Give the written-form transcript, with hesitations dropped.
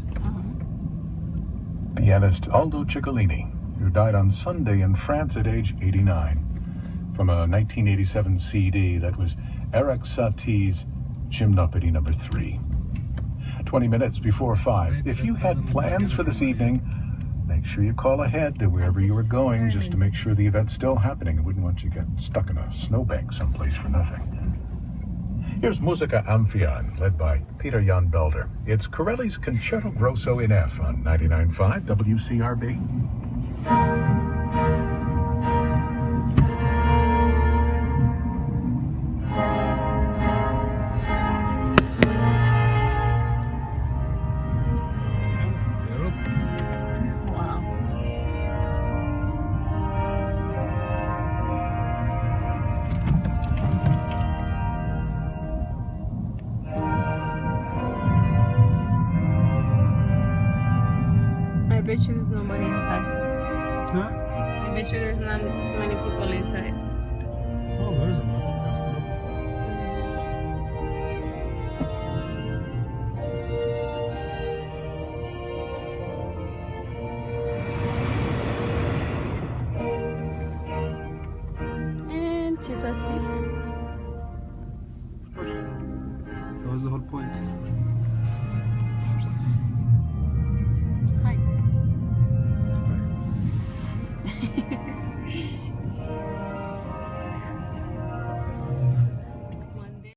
France. Pianist Aldo Ciccolini, who died on Sunday in France at age 89, from a 1987 CD that was Eric Satie's Gymnopédie No. 3. 20 minutes before 5. If you had plans for this evening, make sure you call ahead to wherever you are going just to make sure the event's still happening. I wouldn't want you to get stuck in a snowbank someplace for nothing. Here's Musica Amphion, led by Peter Jan Belder. It's Corelli's Concerto Grosso in F on 99.5 WCRB. I bet you there's nobody inside. Huh? I bet you there's not too many people inside.